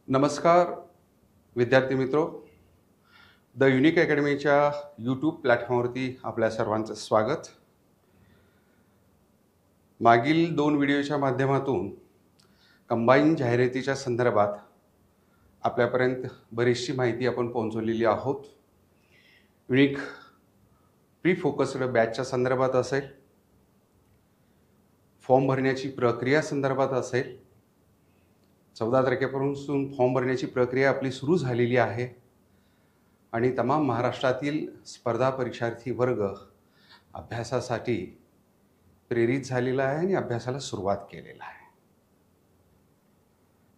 नमस्कार विद्यार्थी मित्रो, द युनिक अकॅडमीच्या यूट्यूब प्लॅटफॉर्मवरती आपल्या सर्वांचं स्वागत। मागील 2 व्हिडिओच्या माध्यमातून कंबाईन जाहिरातीच्या संदर्भात आपल्यापर्यंत बरीचशी माहिती आपण पोहोचवलेली आहोत। युनिक प्री फोकस्ड बॅचच्या संदर्भात असेल, फॉर्म भरण्याची प्रक्रिया संदर्भात असेल। 14 तारखेपासून फॉर्म भरण्याची प्रक्रिया आपली सुरू झालेली आहे आणि तमाम महाराष्ट्रातील स्पर्धा परीक्षार्थी वर्ग अभ्यासासाठी प्रेरित झालेला आहे आणि अभ्यासाला सुरुवात केलेला आहे।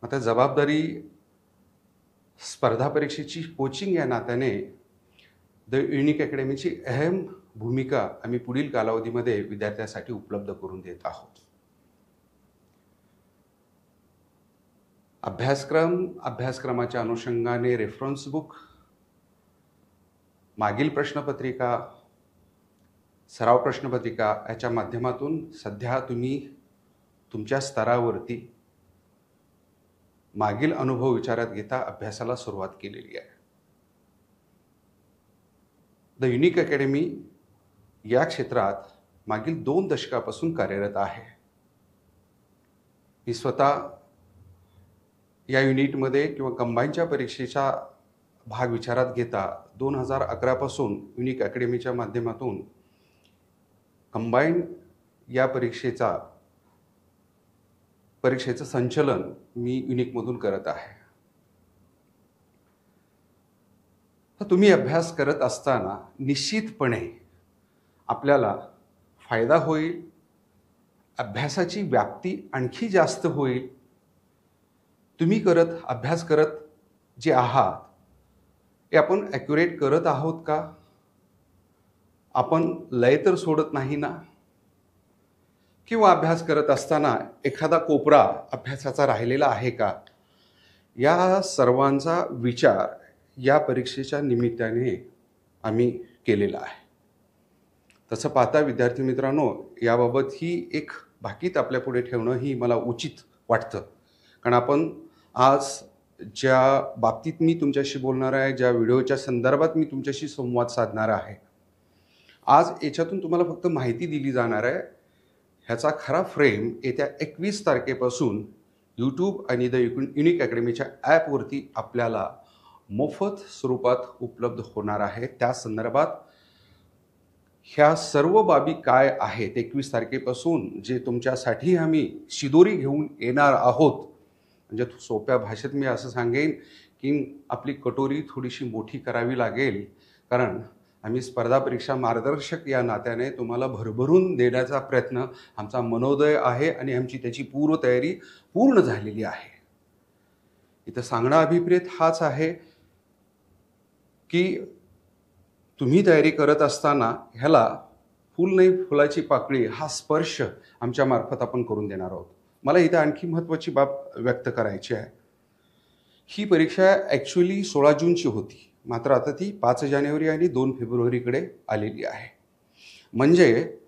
आता जबाबदारी स्पर्धा परीक्षेची कोचिंग या नात्याने द युनिक अकॅडमीची अहम भूमिका आम्ही पुढील कालावधीमध्ये विद्यार्थ्यांसाठी उपलब्ध करून देत आहोत। अभ्यासक्रमाच्या अनुषंगाने रेफरन्स बुक, मागील प्रश्नपत्रिका, सराव प्रश्नपत्रिका याच्या माध्यमातून सध्या तुम्ही तुमच्या स्तरावरती मागील अनुभव विचारात घेता अभ्यासाला सुरुवात केलेली आहे। द युनिक अकॅडमी या क्षेत्रात मागील 2 दशकापासून कार्यरत आहे। मी स्वतः या युनिटमध्ये किंवा कंबाईनच्या परीक्षेचा भाग विचारात घेता 2011 पासून युनिक अकॅडमीच्या माध्यमातून कंबाईन या परीक्षेचं संचलन मी युनिकमधून करत आहे। तर तुम्ही अभ्यास करत असताना निश्चितपणे आपल्याला फायदा होईल, अभ्यासाची व्याप्ती आणखी जास्त होईल। तुम्ही अभ्यास करत जे आहात ते आपण ॲक्युरेट करत आहोत का? आपण लय तर सोडत नाही ना? किंवा अभ्यास करत असताना एखादा कोपरा अभ्यासाचा राहिलेला आहे का? या सर्वांचा विचार या परीक्षेच्या निमित्ताने आम्ही केलेला आहे। तसं पाहता विद्यार्थी मित्रांनो, याबाबत ही एक भाकीत आपल्या पुढे ठेवणं ही मला उचित वाटतं। कारण आपण आज ज्या बाबतीत मी तुमच्याशी बोलणार आहे, ज्या व्हिडिओच्या संदर्भात मी तुमच्याशी संवाद साधणार आहे, आज याच्यातून तुम्हाला फक्त माहिती दिली जाणार आहे। ह्याचा खरा फ्रेम येत्या 21 तारखेपासून यूट्यूब आणि द युनिक अकॅडमीच्या ॲपवरती आपल्याला मोफत स्वरूपात उपलब्ध होणार आहे। त्या संदर्भात ह्या सर्व बाबी काय आहेत 21 तारखेपासून जे तुमच्यासाठी आम्ही शिदोरी घेऊन येणार आहोत। म्हणजे सोप्या भाषेत मी असं सांगेन की आपली कटोरी थोडीशी मोठी करावी लागेल, कारण आम्ही स्पर्धा परीक्षा मार्गदर्शक या नात्याने तुम्हाला भरभरून देण्याचा प्रयत्न आमचा मनोदय आहे आणि आमची त्याची पूर्वतयारी पूर्ण झालेली आहे। इथं सांगणं अभिप्रेत हाच आहे की तुम्ही तयारी करत असताना ह्याला फूल नाही फुलाची पाकळी हा स्पर्श आमच्या मार्फत आपण करून देणार आहोत। मला इथं आणखी महत्त्वाची बाब व्यक्त करायची आहे। ही परीक्षा ॲक्च्युली 16 जूनची होती, मात्र आता ती 5 जानेवारी आणि 2 फेब्रुवारीकडे आलेली आहे। म्हणजे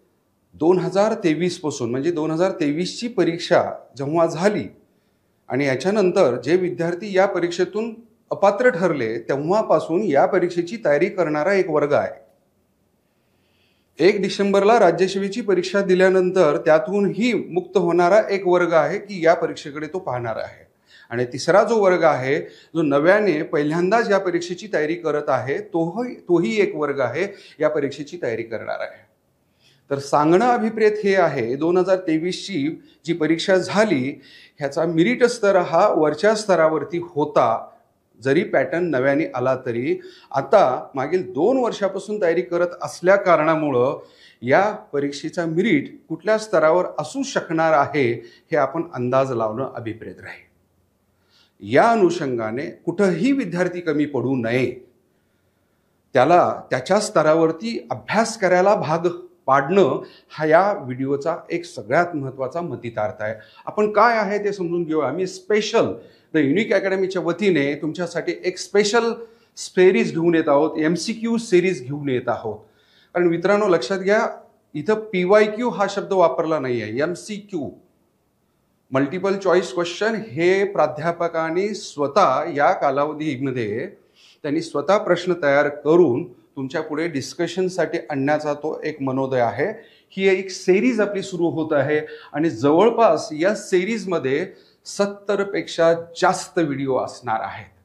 2023 पासून म्हणजे 2023ची परीक्षा जेव्हा झाली आणि याच्यानंतर जे विद्यार्थी या परीक्षेतून अपात्र ठरले तेव्हापासून या परीक्षेची तयारी करणारा एक वर्ग आहे। 1 डिसेंबरला राज्यसेवेची परीक्षा दिल्यानंतर त्यातूनही मुक्त होणारा एक वर्ग आहे की या परीक्षेकडे तो पाहणार आहे। आणि तिसरा जो वर्ग आहे जो नव्याने पहिल्यांदाच या परीक्षेची तयारी करत आहे तोही एक वर्ग आहे या परीक्षेची तयारी करणार आहे। तर सांगणं अभिप्रेत हे आहे 2023ची जी परीक्षा झाली ह्याचा मेरिट स्तर हा वरच्या स्तरावरती होता। जरी पॅटर्न नव्याने आला तरी आता मागील 2 वर्षापासून तयारी करत असल्या कारणामुळं या परीक्षेचा मेरिट कुठल्या स्तरावर असू शकणार आहे हे आपण अंदाज लावणं अभिप्रेत राहील। या अनुषंगाने कुठंही विद्यार्थी कमी पडू नये, त्याला त्याच्या स्तरावरती अभ्यास करायला भाग पाडणं हा या व्हिडिओचा एक सगळ्यात महत्त्वाचा मतितार्थ आहे। आपण काय आहे ते समजून घेऊ। आम्ही स्पेशल द युनिक अकॅडमीच्या वतीने तुमच्यासाठी एक स्पेशल सिरीज घेऊन येत आहोत, MCQ सिरीज घेऊन येत आहोत। कारण मित्रांनो लक्षात घ्या, इथं PYQ हा शब्द वापरला नाही आहे, MCQ मल्टिपल चॉईस क्वेश्चन हे प्राध्यापकांनी स्वतः या कालावधीमध्ये त्यांनी स्वतः प्रश्न तयार करून तुमच्या पुढे डिस्कशनसाठी आणण्याचा तो एक मनोदय आहे। ही एक सिरीज आपली सुरू होत आहे आणि जवळपास या सिरीजमध्ये 70 पेक्षा जास्त व्हिडिओ असणार आहेत।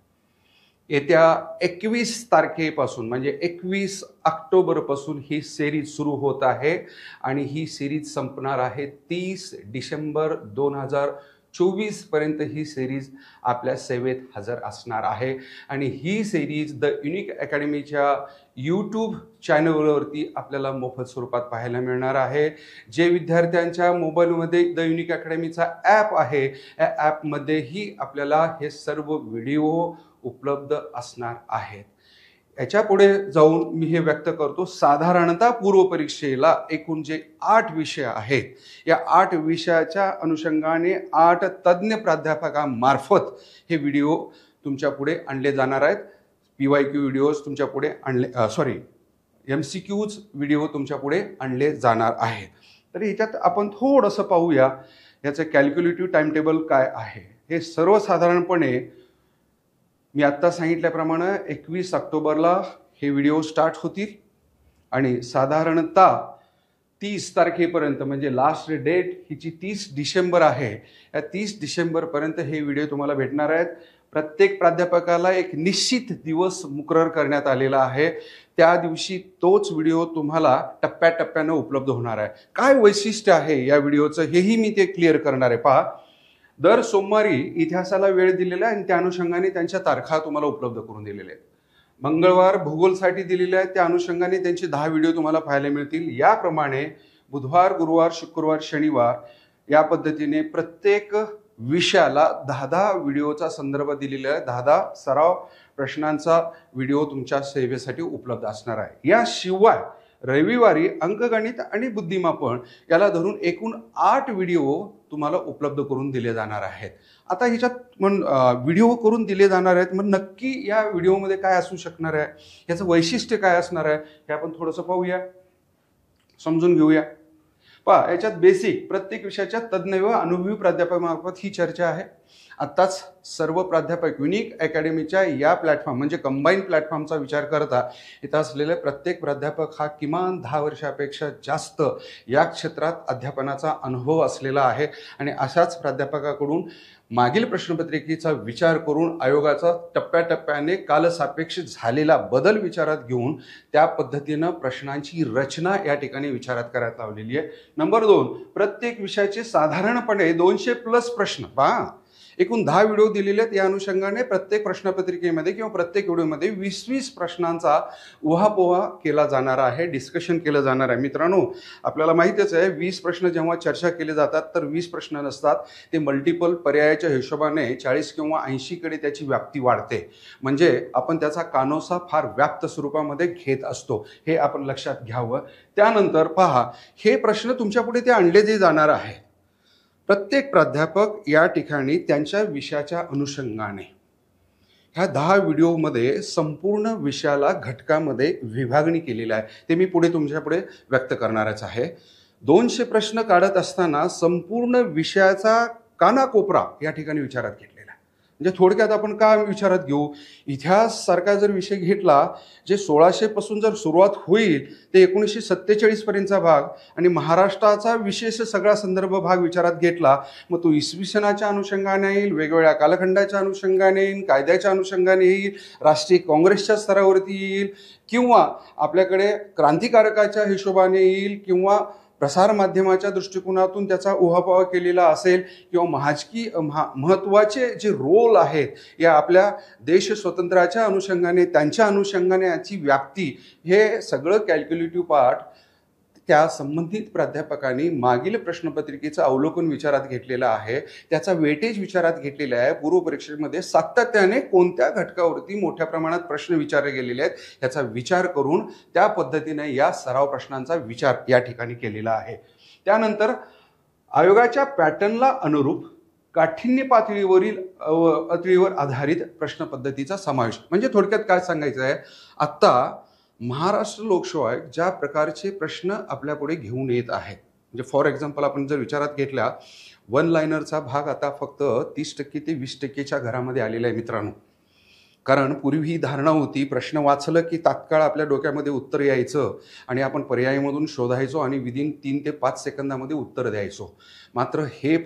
येत्या 21 तारखेपासून म्हणजे 21 ऑक्टोबरपासून ही सिरीज सुरू होत आहे आणि ही सिरीज संपणार आहे 30 डिसेंबर 2024 पर्यंत ही सिरीज आपल्या सेवेत हजर असणार आहे। आणि ही सिरीज द युनिक अकॅडमीच्या यूट्यूब चॅनलवरती आपल्याला मोफत स्वरूपात पाहायला मिळणार आहे। जे विद्यार्थ्यांच्या मोबाईलमध्ये द युनिक अकॅडमीचा ॲप आहे, या ॲपमध्येही आपल्याला हे सर्व व्हिडिओ उपलब्ध असणार आहेत। याच्या पुढे जाऊन मी हे व्यक्त करतो, साधारणतः पूर्व परीक्षेला एकूण जे 8 विषय आहेत, या 8 विषयाच्या अनुषंगाने 8 तज्ञ प्राध्यापकांमार्फत हे व्हिडिओ तुमच्या पुढे आणले जाणार आहेत। PYQ व्हिडिओज तुमच्या पुढे MCQज व्हिडिओ तुमच्या पुढे आणले जाणार आहेत। तर याच्यात आपण थोडंसं पाहूया याचं कॅल्क्युलेटिव्ह टाइम टेबल काय आहे। हे सर्वसाधारणपणे मी आत्ता सांगितल्याप्रमाणे 21 ऑक्टोबरला हे व्हिडिओ स्टार्ट होतील आणि साधारणतः 30 तारखेपर्यंत म्हणजे लास्ट डेट हिची 30 डिसेंबर आहे। या 30 डिसेंबरपर्यंत हे व्हिडिओ तुम्हाला भेटणार आहेत। प्रत्येक प्राध्यापकाला एक निश्चित दिवस मुकरर करण्यात आलेला आहे, त्या दिवशी तोच व्हिडिओ तुम्हाला टप्प्याटप्प्यानं उपलब्ध होणार आहे। काय वैशिष्ट्य आहे या व्हिडिओचं हेही मी ते क्लिअर करणार आहे। पहा, दर सोमवारी इतिहासाला वेळ दिलेला आहे आणि त्या अनुषंगाने त्यांच्या तारखा तुम्हाला उपलब्ध करून दिलेल्या आहेत। मंगळवार भूगोलसाठी दिलेले आहेत, त्या अनुषंगाने त्यांचे 10 व्हिडिओ तुम्हाला पाहायला मिळतील। याप्रमाणे बुधवार, गुरुवार, शुक्रवार, शनिवार या पद्धतीने प्रत्येक विषयाला 10-10 व्हिडिओचा संदर्भ दिलेला आहे। 10-10 सराव प्रश्नांचा व्हिडिओ तुमच्या सेवेसाठी उपलब्ध असणार आहे। याशिवाय रविवारी अंकगणित आणि बुद्धिमापन याला धरून एकूण 8 व्हिडिओ तुम्हाला उपलब्ध करून दिले जाणार आहेत। आता ह्याच्यात व्हिडिओ करून दिले जाणार आहेत, मग नक्की या व्हिडिओमध्ये काय असू शकणार आहे, याचं वैशिष्ट्य काय असणार आहे हे आपण थोडंसं पाहूया, समजून घेऊया। पहा, याच्यात बेसिक प्रत्येक विषयाच्या तज्ञ व अनुभवी प्राध्यापकामार्फत ही चर्चा आहे। आत्ताच सर्व प्राध्यापक युनिक अकॅडमीच्या या प्लॅटफॉर्म म्हणजे कंबाईन प्लॅटफॉर्मचा विचार करता इथं असलेले प्रत्येक प्राध्यापक हा किमान 10 वर्षापेक्षा जास्त या क्षेत्रात अध्यापनाचा अनुभव असलेला आहे आणि अशाच प्राध्यापकाकडून मागील प्रश्नपत्रिकेचा विचार करून आयोगाचा टप्प्याटप्प्याने कालसापेक्ष झालेला बदल विचारात घेऊन त्या पद्धतीनं प्रश्नांची रचना या ठिकाणी विचारात करायला लावलेली आहे। नंबर 2, प्रत्येक विषयाचे साधारणपणे 200+ प्रश्न, पहा एकूण 10 व्हिडिओ दिलेले आहेत। या अनुषंगाने प्रत्येक प्रश्नपत्रिकेमध्ये किंवा प्रत्येक व्हिडिओमध्ये 20-20 प्रश्नांचा उहापोहा केला जाणार आहे, डिस्कशन केलं जाणार आहे। मित्रांनो, आपल्याला माहितीच आहे 20 प्रश्न जेव्हा चर्चा केले जातात तर 20 प्रश्न नसतात, ते मल्टिपल पर्यायाच्या हिशोबाने 40 किंवा 80 कडे त्याची व्याप्ती वाढते। म्हणजे आपण त्याचा कानोसा फार व्याप्त स्वरूपामध्ये घेत असतो, हे आपण लक्षात घ्यावं। त्यानंतर पहा, हे प्रश्न तुमच्या पुढे ते आणले जे जाणार आहे। प्रत्येक प्राध्यापक या ठिकाणी त्यांच्या विषयाच्या अनुषंगाने ह्या 10 व्हिडिओमध्ये संपूर्ण विषयाला घटकामध्ये विभागणी केलेली आहे, ते मी पुढे तुमच्या पुढे व्यक्त करणारच आहे। 200 प्रश्न काढत असताना संपूर्ण विषयाचा कानाकोपरा या ठिकाणी विचारात घेतलेला आहे। म्हणजे थोडक्यात आपण काय विचारात घेऊ, इतिहास सारखा जर विषय घेतला, जे 1600 पासून जर सुरुवात होईल ते 1947 पर्यंतचा भाग आणि महाराष्ट्राचा विशेष सगळा संदर्भ भाग विचारात घेतला, मग तो इसवी सनाच्या अनुषंगाने येईल, वेगवेगळ्या कालखंडाच्या अनुषंगाने येईल, कायद्याच्या अनुषंगाने येईल, राष्ट्रीय काँग्रेसच्या स्तरावरती येईल, किंवा आपल्याकडे क्रांतिकारकाच्या हिशोबाने येईल, किंवा प्रसार माध्यमाच्या दृष्टिकोनातून त्याचा उहापोह केलेला असेल, किंवा महत्त्वाचे जे रोल आहेत या आपल्या देश स्वातंत्र्याच्या अनुषंगाने त्यांच्या अनुषंगाने याची व्याप्ती, हे सगळं कॅल्क्युलेटिव्ह पार्ट त्या संबंधित प्राध्यापकांनी मागील प्रश्नपत्रिकेचं अवलोकन विचारात घेतलेलं आहे, त्याचा वेटेज विचारात घेतलेला आहे। पूर्व परीक्षेमध्ये सातत्याने कोणत्या घटकावरती मोठ्या प्रमाणात प्रश्न विचारले गेलेले आहेत याचा विचार करून त्या पद्धतीने या सराव प्रश्नांचा विचार या ठिकाणी केलेला आहे। त्यानंतर आयोगाच्या पॅटर्नला अनुरूप काठिण्य पातळीवर आधारित प्रश्न पद्धतीचा समावेश, म्हणजे थोडक्यात काय सांगायचं आहे, आता महाराष्ट्र लोकसेवा आयोग ज्या प्रकारचे प्रश्न आपल्या पुढे घेऊन येत आहेत, म्हणजे फॉर एक्झाम्पल आपण जर विचारात घेतला, वन लायनरचा भाग आता फक्त 30% ते 20%च्या घरामध्ये आलेला आहे मित्रांनो. कारण पूर्वी ही धारणा होती, प्रश्न वाचलं की तात्काळ आपल्या डोक्यामध्ये उत्तर यायचं आणि आपण पर्यायामधून शोधायचो आणि विदिन 3 ते 5 सेकंदामध्ये उत्तर द्यायचो. मात्र हे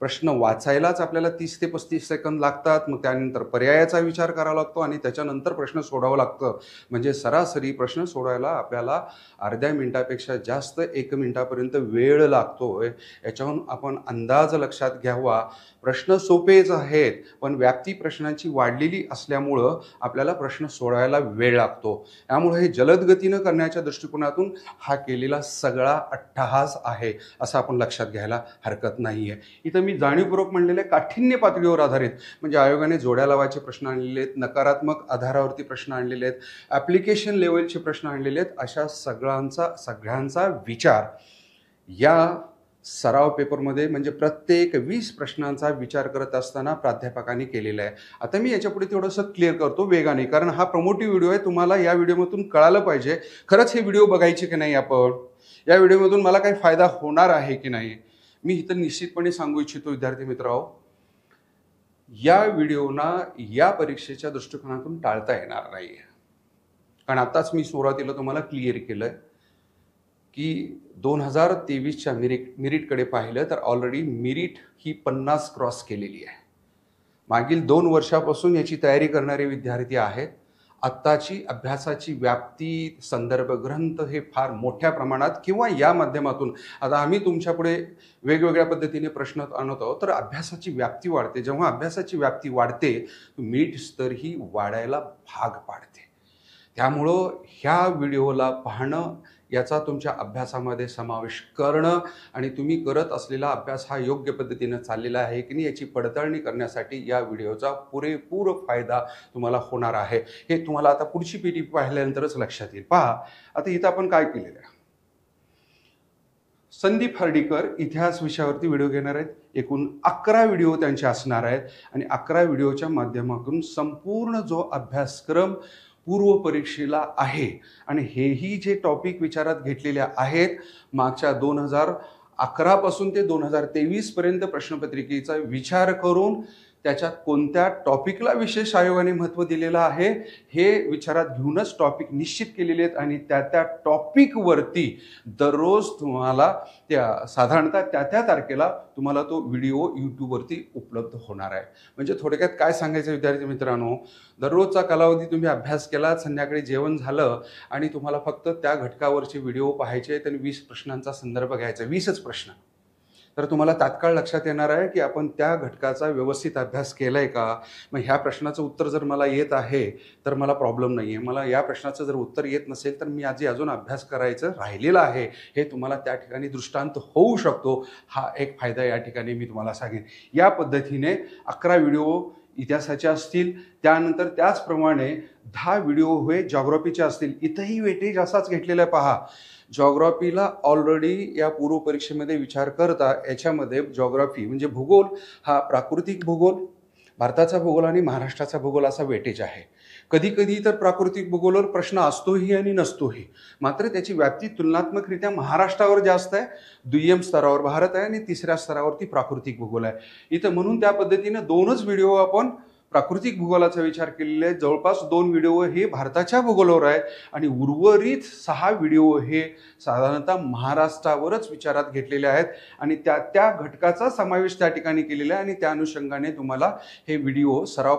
प्रश्न वाचायलाच आपल्याला 30 ते 35 सेकंद लागतात. मग त्यानंतर पर्यायाचा विचार करावा लागतो आणि त्याच्यानंतर प्रश्न सोडावं लागतं. म्हणजे सरासरी प्रश्न सोडवायला आपल्याला अर्ध्या मिनिटापेक्षा जास्त 1 मिनिटापर्यंत वेळ लागतोय. याच्याहून आपण अंदाज लक्षात घ्यावा. प्रश्न सोपेच आहेत, पण व्याप्ती प्रश्नांची वाढलेली असल्यामुळं आपल्याला प्रश्न सोडवायला वेळ लागतो. त्यामुळे हे जलद गतीनं करण्याच्या दृष्टिकोनातून हा केलेला सगळा अट्टहास आहे, असं आपण लक्षात घ्यायला हरकत नाही आहे. इथं मी जाणीवपूर्वक म्हणलेल्या काठिण्य पातळीवर आधारित म्हणजे आयोगाने जोड्या लावायचे प्रश्न आणलेले आहेत, नकारात्मक आधारावरती प्रश्न आणलेले आहेत, ॲप्लिकेशन लेवलचे प्रश्न आणलेले आहेत. अशा सगळ्यांचा विचार या सराव पेपरमध्ये म्हणजे प्रत्येक 20 प्रश्नांचा विचार करत असताना प्राध्यापकांनी केलेला आहे. आता मी याच्यापुढे थोडंसं क्लिअर करतो वेगाने, कारण हा प्रमोटिव्ह व्हिडिओ आहे. तुम्हाला या व्हिडिओमधून कळालं पाहिजे खरंच हे व्हिडिओ बघायचे की नाही, आपण या व्हिडिओमधून मला काही फायदा होणार आहे की नाही. मी इथं निश्चितपणे सांगू इच्छितो विद्यार्थी मित्रांनो, या व्हिडिओना या परीक्षेच्या दृष्टिकोनातून टाळता येणार नाही. कारण आताच मी सुरुवातीला तुम्हाला क्लिअर केलं की 2023च्या मिरिटकडे पाहिलं तर ऑलरेडी मिरिट ही 50 क्रॉस केलेली आहे. मागील 2 वर्षापासून याची तयारी करणारे विद्यार्थी आहेत. आत्ताची अभ्यासाची व्याप्ती, संदर्भ ग्रंथ हे फार मोठ्या प्रमाणात किंवा या माध्यमातून आता आम्ही तुमच्यापुढे वेगवेगळ्या पद्धतीने प्रश्न आणत आहोत, तर अभ्यासाची व्याप्ती वाढते. जेव्हा अभ्यासाची व्याप्ती वाढते, मिरिट स्तर ही वाढायला भाग पाडते. त्यामुळं ह्या व्हिडिओला पाहणं, याचा तुमच्या अभ्यासामध्ये समावेश करणं आणि तुम्ही करत असलेला अभ्यास हा योग्य पद्धतीनं चाललेला आहे की नाही याची पडताळणी करण्यासाठी या व्हिडिओचा पुरेपूर फायदा तुम्हाला होणार आहे. हे तुम्हाला आता पुढची पिढी पाहिल्यानंतरच लक्षात येईल. पहा, आता इथं आपण काय केलेलं आहे. संदीप हर्डीकर इतिहास विषयावरती व्हिडिओ घेणार आहेत. एकूण 11 व्हिडिओ त्यांचे असणार आहेत आणि 11 व्हिडिओच्या माध्यमातून संपूर्ण जो अभ्यासक्रम पूर्व परीक्षेला आहे आणि हेही जे टॉपिक विचारात घेतलेले आहेत, मागच्या 2011 पासून ते 2023 पर्यंत प्रश्नपत्रिकेचा विचार करून त्याच्यात कोणत्या टॉपिकला विशेष आयोगाने महत्त्व दिलेलं आहे हे विचारात घेऊनच टॉपिक निश्चित केलेले आहेत आणि त्या टॉपिकवरती दररोज तुम्हाला साधारणतः त्या तारखेला तुम्हाला तो व्हिडिओ यूट्यूबवरती उपलब्ध होणार आहे. म्हणजे थोडक्यात काय सांगायचं विद्यार्थी मित्रांनो, दररोजचा कालावधी तुम्ही अभ्यास केला, संध्याकाळी जेवण झालं आणि तुम्हाला फक्त त्या घटकावरचे व्हिडिओ पाहायचे आहेत आणि 20 प्रश्नांचा संदर्भ घ्यायचा, 20च प्रश्न, तर तुम्हाला तात्काळ लक्षात येणार आहे की आपण त्या घटकाचा व्यवस्थित अभ्यास केला आहे का. मग ह्या प्रश्नाचं उत्तर जर मला येत आहे तर मला प्रॉब्लेम नाही आहे. मला या प्रश्नाचं जर उत्तर येत नसेल तर मी अजून अभ्यास करायचं राहिलेलं आहे, हे तुम्हाला त्या ठिकाणी दृष्टांत होऊ शकतो. हा एक फायदा या ठिकाणी मी तुम्हाला सांगेन. या पद्धतीने 11 व्हिडिओ इतिहासाचे असतील, त्यानंतर त्याचप्रमाणे 10 व्हिडिओ हे जॉग्राफीचे असतील. इथंही वेटेज असाच घेतलेला आहे. पहा, जॉग्राफीला ऑलरेडी या पूर्व परीक्षेमध्ये विचार करता याच्यामध्ये जॉग्राफी म्हणजे भूगोल हा प्राकृतिक भूगोल, भारताचा भूगोल आणि महाराष्ट्राचा भूगोल असा वेटेज आहे. कधी कधी तर प्राकृतिक भूगोलावर प्रश्न असतोही आणि नसतोही, मात्र त्याची व्याप्ती तुलनात्मकरित्या महाराष्ट्रावर जास्त आहे. दुय्यम स्तरावर भारत आहे आणि तिसऱ्या स्तरावरती प्राकृतिक भूगोल आहे. इथं म्हणून त्या पद्धतीनं 2च व्हिडिओ आपण प्राकृतिक भूगोलाचा विचार केलेला आहे. जवळपास 2 व्हिडिओ हे भारताच्या भूगोलावर आहेत आणि उर्वरित 6 व्हिडिओ हे साधारणतः महाराष्ट्रावरच विचारात घेतलेले आहेत आणि त्या घटकाचा समावेश त्या ठिकाणी केलेला आहे आणि त्या अनुषंगाने तुम्हाला हे व्हिडिओ सराव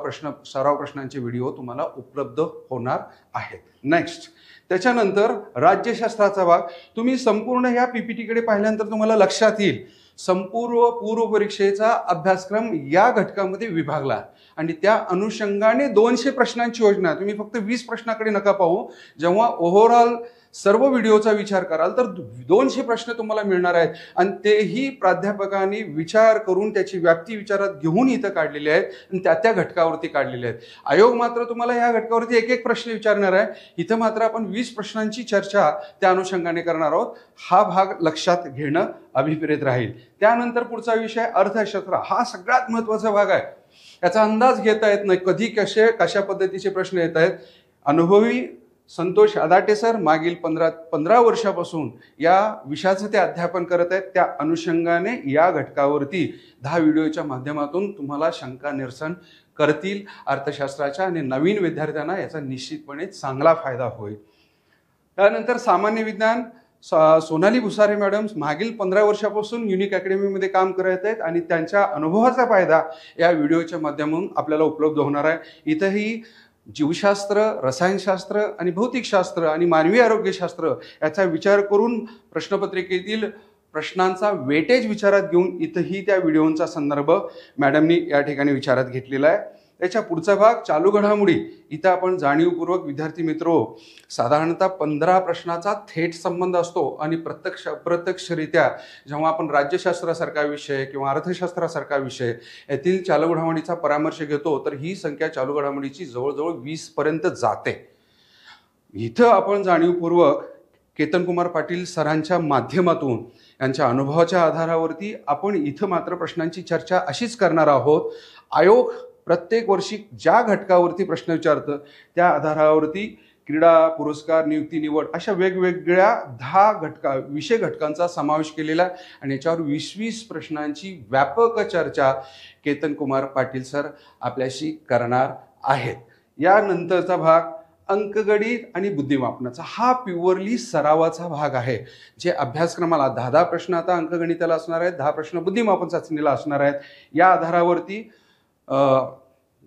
प्रश्नांचे व्हिडिओ तुम्हाला उपलब्ध होणार आहेत. नेक्स्ट, त्याच्यानंतर राज्यशास्त्राचा भाग तुम्ही संपूर्ण ह्या पीपीटीकडे पाहिल्यानंतर तुम्हाला लक्षात येईल संपूर्ण पूर्व परीक्षेचा अभ्यासक्रम या घटकामध्ये विभागला आणि त्या अनुषंगाने 200 प्रश्नांची योजना. तुम्ही फक्त 20 प्रश्नाकडे नका पाहू. जेव्हा ओव्हरऑल सर्व व्हिडिओचा विचार कराल तर 200 प्रश्न तुम्हाला मिळणार आहेत आणि तेही प्राध्यापकांनी विचार करून त्याची व्याप्ती विचारात घेऊन इथं काढलेले आहेत आणि त्या घटकावरती काढलेले आहेत. आयोग मात्र तुम्हाला या घटकावरती एक प्रश्न विचारणार आहे. इथं मात्र आपण 20 प्रश्नांची चर्चा त्या अनुषंगाने करणार आहोत. हा भाग लक्षात घेणं अभिप्रेत राहील. त्यानंतर पुढचा विषय अर्थशास्त्र. हा सगळ्यात महत्त्वाचा भाग आहे. याचा अंदाज घेता येत नाही कधी कशा पद्धतीचे प्रश्न येत आहेत. अनुभवी संतोष अदाटे सर मागील 15 वर्षापासून या विषयाचं ते अध्यापन करत आहेत. त्या अनुषंगाने या घटकावरती 10 व्हिडिओच्या माध्यमातून तुम्हाला शंका निरसन करतील अर्थशास्त्राच्या, आणि नवीन विद्यार्थ्यांना याचा निश्चितपणे चांगला फायदा होईल. त्यानंतर सामान्य विज्ञान सोनाली भुसारे मॅडम मागील 15 वर्षापासून युनिक अकॅडमीमध्ये काम करत आहेत आणि त्यांच्या अनुभवाचा फायदा या व्हिडिओच्या माध्यमातून आपल्याला उपलब्ध होणार आहे. इथंही जीवशास्त्र, रसायनशास्त्र आणि भौतिकशास्त्र आणि मानवी आरोग्यशास्त्र याचा विचार करून प्रश्नपत्रिकेतील प्रश्नांचा वेटेज विचारात घेऊन इथंही त्या व्हिडिओंचा संदर्भ मॅडमनी या ठिकाणी विचारात घेतलेला आहे. त्याच्या पुढचा भाग चालू घडामोडी. इथं आपण जाणीवपूर्वक विद्यार्थी मित्रो साधारणतः 15 प्रश्नाचा थेट संबंध असतो आणि प्रत्यक्षरित्या जेव्हा आपण राज्यशास्त्रासारखा विषय किंवा अर्थशास्त्रासारखा विषय यातील चालू घडामोडीचा परामर्श घेतो तर ही संख्या चालू घडामोडीची जवळजवळ 20 पर्यंत जाते. इथं आपण जाणीवपूर्वक केतन कुमार पाटील सरांच्या माध्यमातून यांच्या अनुभवाच्या आधारावरती आपण इथं मात्र प्रश्नांची चर्चा अशीच करणार आहोत. आयोग प्रत्येक वर्षी ज्या घटकावरती प्रश्न विचारतं त्या आधारावरती क्रीडा, पुरस्कार, नियुक्ती, निवड अशा वेगवेगळ्या 10 विषय घटकांचा समावेश केलेला आहे आणि याच्यावर 20 प्रश्नांची व्यापक चर्चा केतन कुमार पाटील सर आपल्याशी करणार आहेत. यानंतरचा भाग अंकगणित आणि बुद्धिमापनाचा. हा प्युअरली सरावाचा भाग आहे, जे अभ्यासक्रमाला 10 प्रश्न आता अंकगणिताला असणार आहेत, 10 प्रश्न बुद्धिमापन चाचणीला असणार आहेत. या आधारावरती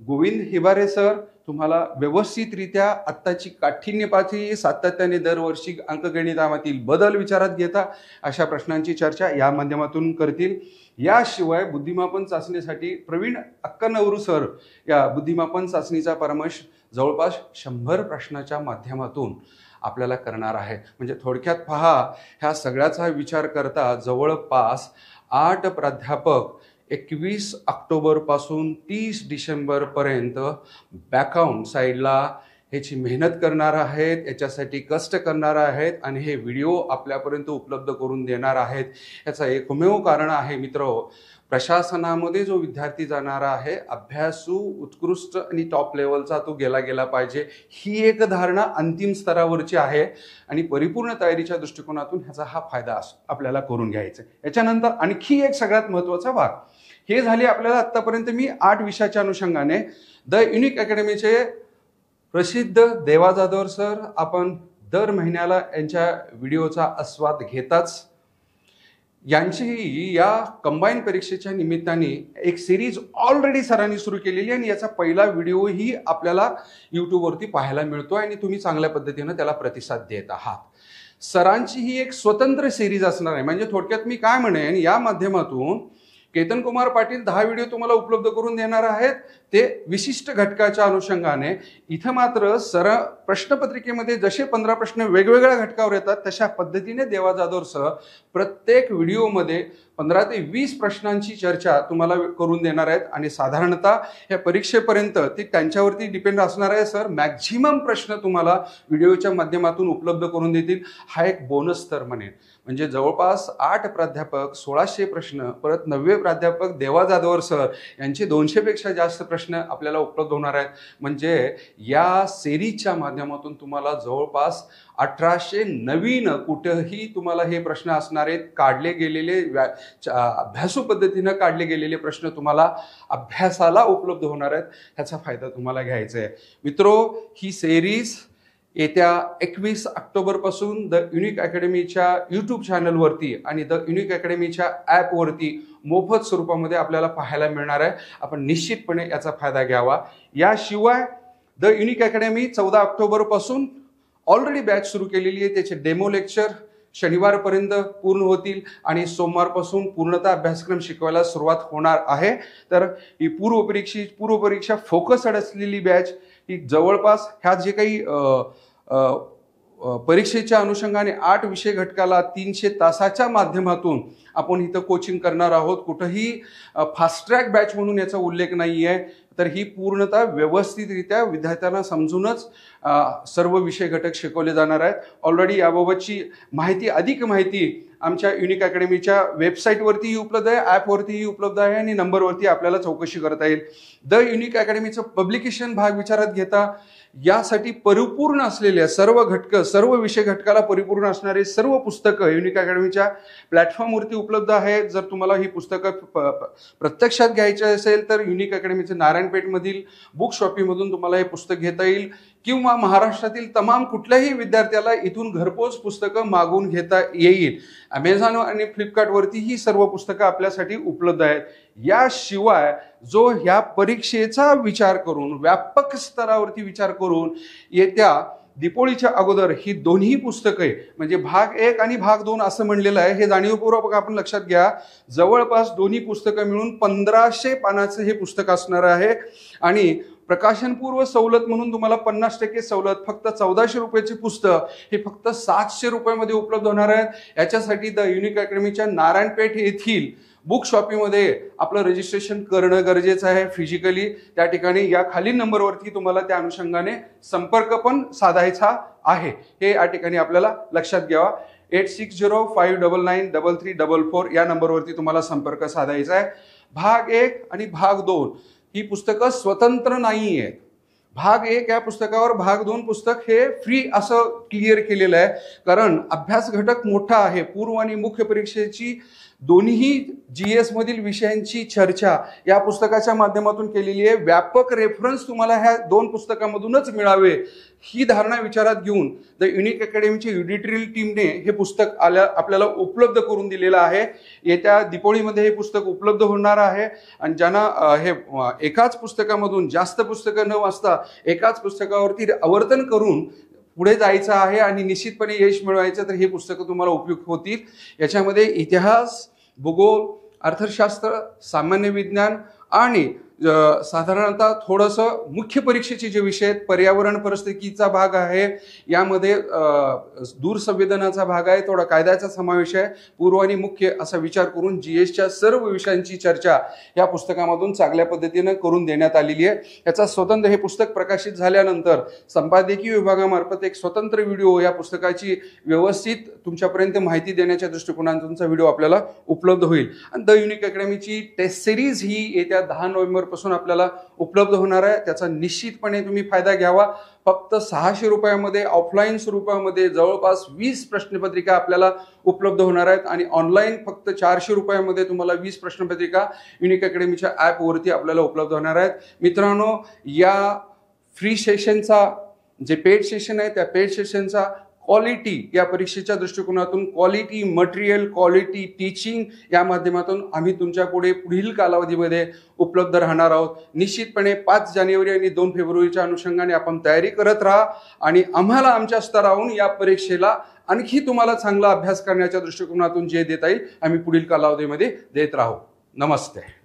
गोविंद हिबारे सर तुम्हाला व्यवस्थितरित्या आत्ताची काठिण्य पातळी सातत्याने दरवर्षी अंकगणितामधील बदल विचारात घेता अशा प्रश्नांची चर्चा या माध्यमातून करतील. याशिवाय बुद्धिमापन चाचणीसाठी प्रवीण अक्कनवरू सर या बुद्धिमापन चाचणीचा परामर्श जवळपास 100 प्रश्नाच्या माध्यमातून आपल्याला करणार आहे. म्हणजे थोडक्यात पहा, ह्या सगळ्याचा विचार करता जवळपास 8 प्राध्यापक 21 ऑक्टोबरपासून 30 डिसेंबरपर्यंत बॅकग्राऊंड साईडला ह्याची मेहनत करणार आहेत, याच्यासाठी कष्ट करणार आहेत आणि हे व्हिडिओ आपल्यापर्यंत उपलब्ध करून देणार आहेत. याचं एकमेव कारण आहे मित्र, प्रशासनामध्ये जो विद्यार्थी जाणारा आहे अभ्यासू, उत्कृष्ट आणि टॉप लेवलचा तो गेला पाहिजे, ही एक धारणा अंतिम स्तरावरची आहे आणि परिपूर्ण तयारीच्या दृष्टिकोनातून ह्याचा हा फायदा आपल्याला करून घ्यायचा. याच्यानंतर आणखी एक सगळ्यात महत्त्वाचा भाग, हे झाले आपल्याला आत्तापर्यंत मी 8 विषयाच्या अनुषंगाने. द युनिक अकॅडमीचे प्रसिद्ध देवा जाधव सर आपण दर महिन्याला यांच्या व्हिडिओचा आस्वाद घेताच. यांची या कंबाईन परीक्षेच्या निमित्ताने एक सिरीज ऑलरेडी सरांनी सुरू केलेली आणि याचा पहिला व्हिडिओही आपल्याला यूट्यूबवरती पाहायला मिळतो आणि तुम्ही चांगल्या पद्धतीनं त्याला प्रतिसाद देत आहात. सरांची ही एक स्वतंत्र सिरीज असणार आहे. म्हणजे थोडक्यात मी काय म्हणेन, या माध्यमातून केतन कुमार पाटील 10 व्हिडिओ तुम्हाला उपलब्ध करून देणार आहेत, ते विशिष्ट घटकाच्या अनुषंगाने. इथं मात्र सर प्रश्नपत्रिकेमध्ये जसे 15 प्रश्न वेगवेगळ्या घटकावर येतात तशा पद्धतीने देवा जाधव सर प्रत्येक व्हिडिओमध्ये 15 ते 20 प्रश्नांची चर्चा तुम्हाला करून देणार आहेत आणि साधारणतः या परीक्षेपर्यंत ते त्यांच्यावरती डिपेंड असणार आहे. सर मॅक्झिमम प्रश्न तुम्हाला व्हिडिओच्या माध्यमातून उपलब्ध करून देतील. हा एक बोनस स्तर म्हणेन. म्हणजे जवळपास 8 प्राध्यापक 1600 प्रश्न, परत 90 प्राध्यापक देवा जाधव सर यांचे 200 पेक्षा जास्त प्रश्न आपल्याला उपलब्ध होणार आहेत. म्हणजे या सिरीजच्या माध्यमातून तुम्हाला जवळपास 1800 नवीन कुठेही तुम्हाला हे प्रश्न असणार आहेत, काढले गेलेले अभ्यासू पद्धतीनं काढले गेलेले प्रश्न तुम्हाला अभ्यासाला उपलब्ध होणार आहेत. ह्याचा फायदा तुम्हाला घ्यायचा आहे मित्रो. ही सिरीज येत्या 21 ऑक्टोबरपासून द युनिक अकॅडमीच्या यूट्यूब चॅनलवरती आणि द युनिक अकॅडमीच्या ॲपवरती मोफत स्वरूपामध्ये आपल्याला पाहायला मिळणार आहे. आपण निश्चितपणे याचा फायदा घ्यावा. याशिवाय द युनिक अकॅडमी 14 ऑक्टोबरपासून ऑलरेडी बॅच सुरू केलेली आहे. त्याचे डेमो लेक्चर शनिवारपर्यंत पूर्ण होतील आणि सोमवारपासून पूर्णतः अभ्यासक्रम शिकवायला सुरुवात होणार आहे. तर ही पूर्वपरीक्षा फोकस्ड असलेली बॅच ही जवळपास ह्या जे काही परीक्षेच्या अनुषंगाने 8 विषय घटकाला 300 तासाच्या माध्यमातून आपण इथं कोचिंग करणार आहोत. कुठंही फास्ट ट्रॅक बॅच म्हणून याचा उल्लेख नाही आहे. तर ही पूर्णतः व्यवस्थितरित्या विद्यार्थ्यांना समजूनच सर्व विषय घटक शिकवले जाणार आहेत. ऑलरेडी याबाबतची अधिक माहिती आमच्या युनिक अकॅडमीच्या वेबसाईटवरतीही उपलब्ध आहे, ॲपवरतीही उपलब्ध आहे आणि नंबरवरती आपल्याला चौकशी करता येईल. द युनिक अकॅडमीचं पब्लिकेशन भाग विचारात घेता यासाठी परिपूर्ण असलेल्या सर्व घटकं, सर्व विषय घटकाला परिपूर्ण असणारे सर्व पुस्तकं युनिक अकॅडमीच्या प्लॅटफॉर्मवरती उपलब्ध आहेत. जर तुम्हाला ही पुस्तकं प्रत्यक्षात घ्यायची असेल तर युनिक अकॅडमीचे नारायणपेठमधील बुक शॉपीमधून तुम्हाला हे पुस्तक घेता येईल, किंवा महाराष्ट्रातील तमाम कुठल्याही विद्यार्थ्याला इथून घरपोच पुस्तकं मागवून घेता येईल. अमेझॉन आणि फ्लिपकार्टवरती ही सर्व पुस्तकं आपल्यासाठी उपलब्ध आहेत. याशिवाय जो ह्या परीक्षेचा विचार करून, व्यापक स्तरावरती विचार करून येत्या दीपोळीच्या अगोदर ही दोन्ही पुस्तके म्हणजे भाग 1 आणि भाग 2 असं म्हणलेलं आहे, हे जाणीवपूर्वक आपण लक्षात घ्या. जवळपास दोन्ही पुस्तकं मिळून 1500 पानाचं हे पुस्तक असणार आहे आणि प्रकाशनपूर्व सवलत म्हणून तुम्हाला 50% सवलत, फक्त 1400 रुपयाचे पुस्तक हे फक्त 700 रुपयामध्ये उपलब्ध होणार आहे. याच्यासाठी द युनिक अकॅडमीच्या नारायणपेठ येथील बुक शॉपीमध्ये आपलं रजिस्ट्रेशन करणं गरजेचं आहे फिजिकली. त्या ठिकाणी या खालील नंबरवरती तुम्हाला त्या अनुषंगाने संपर्क पण साधायचा आहे, हे या ठिकाणी आपल्याला लक्षात घ्यावा. 8605993344 या नंबरवरती तुम्हाला संपर्क साधायचा आहे. भाग 1 आणि भाग 2 ही पुस्तकं स्वतंत्र नाही आहेत. भाग 1 या पुस्तकावर भाग 2 पुस्तक हे फ्री असं क्लिअर केलेलं आहे, कारण अभ्यास घटक मोठा आहे. पूर्व आणि मुख्य परीक्षेची दोन्ही GS मधील विषयांची चर्चा या पुस्तकाच्या माध्यमातून केलेली आहे. व्यापक रेफरन्स तुम्हाला ह्या 2 पुस्तकामधूनच मिळावे ही धारणा विचारात घेऊन द युनिक अकॅडमीच्या एडिटोरियल टीमने हे पुस्तक आपल्याला उपलब्ध करून दिलेलं आहे. येत्या दीपोळीमध्ये हे पुस्तक उपलब्ध होणार आहे आणि ज्यांना हे एकाच पुस्तकामधून जास्त पुस्तकं न वाचता एकाच पुस्तकावरती आवर्तन करून पुढे जायचं आहे आणि निश्चितपणे यश मिळवायचं, तर हे पुस्तकं तुम्हाला उपयुक्त होतील. याच्यामध्ये इतिहास, भूगोल, अर्थशास्त्र, सामान्य विज्ञान आणि साधारणतः थोडंसं मुख्य परीक्षेचे जे विषय आहेत, पर्यावरण परिस्थितीचा भाग आहे, यामध्ये दूरसंवेदनाचा भाग आहे, थोडा कायद्याचा समावेश आहे. पूर्व आणि मुख्य असा विचार करून GSच्या सर्व विषयांची चर्चा या पुस्तकामधून चांगल्या पद्धतीनं करून देण्यात आलेली आहे. याचा स्वतंत्र हे पुस्तक प्रकाशित झाल्यानंतर संपादकीय विभागामार्फत एक स्वतंत्र व्हिडिओ या पुस्तकाची व्यवस्थित तुमच्यापर्यंत माहिती देण्याच्या दृष्टिकोनातूनचा व्हिडिओ आपल्याला उपलब्ध होईल. आणि द युनिक अकॅडमीची टेस्ट सिरीज ही येत्या 10 नोव्हेंबर पासून आपल्याला उपलब्ध होणार आहे. त्याचा निश्चितपणे तुम्ही फायदा घ्यावा. फक्त 600 रुपयामध्ये ऑफलाईन स्वरूपामध्ये जवळपास 20 प्रश्नपत्रिका आपल्याला उपलब्ध होणार आहेत आणि ऑनलाईन फक्त 400 रुपयामध्ये तुम्हाला 20 प्रश्नपत्रिका युनिक अकॅडमीच्या ॲपवरती आपल्याला उपलब्ध होणार आहेत. मित्रांनो, या फ्री सेशनचा जे पेड सेशन आहे त्या पेड सेशनचा क्वालिटी या परीक्षेच्या दृष्टिकोनातून क्वालिटी मटेरियल, क्वालिटी टीचिंग या माध्यमातून आम्ही तुमच्या पुढील कालावधीमध्ये उपलब्ध राहणार आहोत. निश्चितपणे 5 जानेवारी आणि 2 फेब्रुवारीच्या अनुषंगाने आपण तयारी करत राहा आणि आम्हाला आमच्या स्तरावरून या परीक्षेला आणखी तुम्हाला चांगला अभ्यास करण्याच्या दृष्टिकोनातून जे देता येईल आम्ही पुढील कालावधीमध्ये देत राहू. नमस्ते.